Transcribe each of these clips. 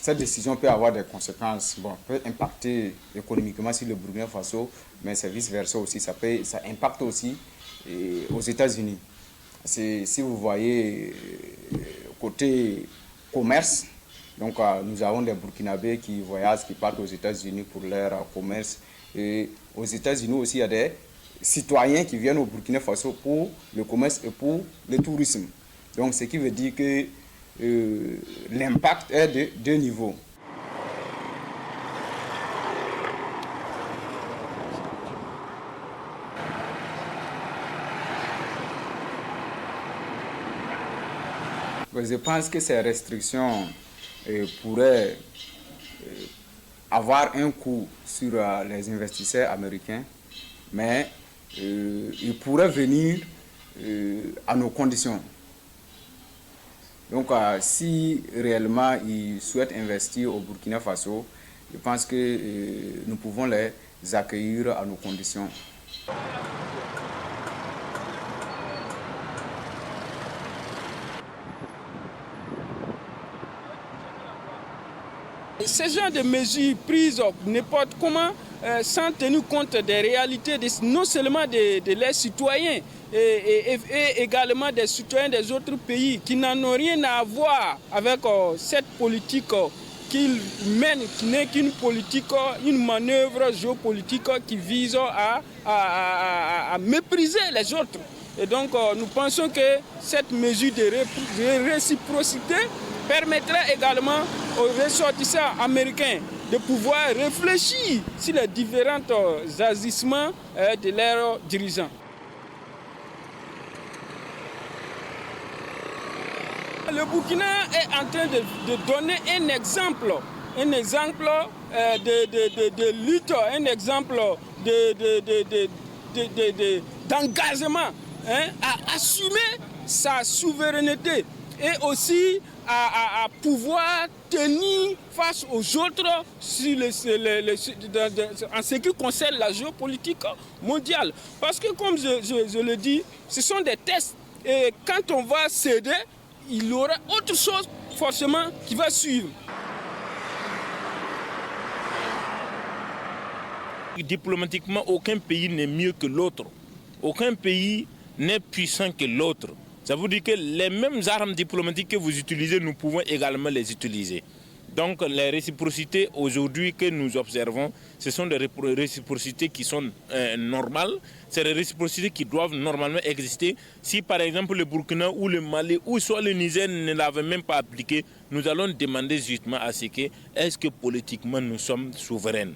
cette décision peut avoir des conséquences, bon, peut impacter économiquement sur le Burkina Faso, mais c'est vice-versa aussi, ça impacte aussi aux États-Unis. Si vous voyez côté commerce, donc nous avons des Burkinabés qui voyagent, qui partent aux États-Unis pour leur commerce. Et aux États-Unis aussi, il y a des citoyens qui viennent au Burkina Faso pour le commerce et pour le tourisme. Donc, ce qui veut dire que l'impact est de deux niveaux. Je pense que ces restrictions pourraient avoir un coût sur les investisseurs américains, mais ils pourraient venir à nos conditions. Donc, si réellement ils souhaitent investir au Burkina Faso, je pense que nous pouvons les accueillir à nos conditions. Ce genre de mesures prises n'importe comment, sans tenir compte des réalités non seulement de leurs citoyens, et également des citoyens des autres pays qui n'en ont rien à voir avec cette politique qu'ils mènent, qui n'est qu'une politique, une manœuvre géopolitique qui vise à mépriser les autres. Et donc nous pensons que cette mesure de réciprocité permettra également aux ressortissants américains de pouvoir réfléchir sur les différents agissements de leurs dirigeants. Le Burkina est en train de donner un exemple de lutte, un exemple d'engagement, à assumer sa souveraineté et aussi à pouvoir tenir face aux autres en ce qui concerne la géopolitique mondiale. Parce que comme je le dis, ce sont des tests et quand on va céder, il y aura autre chose forcément qui va suivre. Diplomatiquement, aucun pays n'est mieux que l'autre. Aucun pays n'est puissant que l'autre. Ça veut dire que les mêmes armes diplomatiques que vous utilisez, nous pouvons également les utiliser. Donc les réciprocités aujourd'hui que nous observons, ce sont des réciprocités qui sont normales. C'est des réciprocités qui doivent normalement exister. Si par exemple le Burkina ou le Mali ou soit le Niger ne l'avaient même pas appliqué, nous allons demander justement à ce que, est-ce que politiquement nous sommes souverains?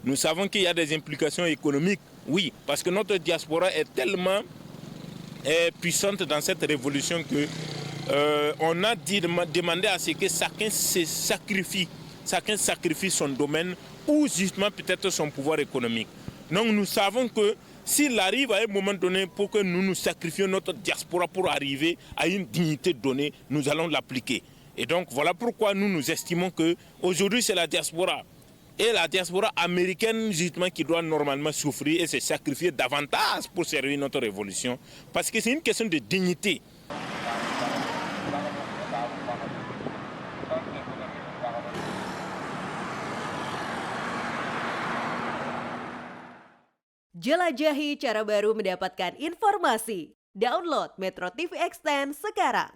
Nous savons qu'il y a des implications économiques, oui, parce que notre diaspora est tellement puissante dans cette révolution que on a demandé à ce que chacun sacrifie son domaine ou justement peut-être son pouvoir économique. Donc nous savons que s'il arrive à un moment donné pour que nous nous sacrifions notre diaspora pour arriver à une dignité donnée, nous allons l'appliquer. Et donc voilà pourquoi nous estimons qu'aujourd'hui c'est la diaspora. Et la diaspora américaine, justement, qui doit normalement souffrir et se sacrifier davantage pour servir notre révolution. Parce que c'est une question de dignité. Jelajahi cara baru mendapatkan informasi. Download Metro TV Extend sekarang.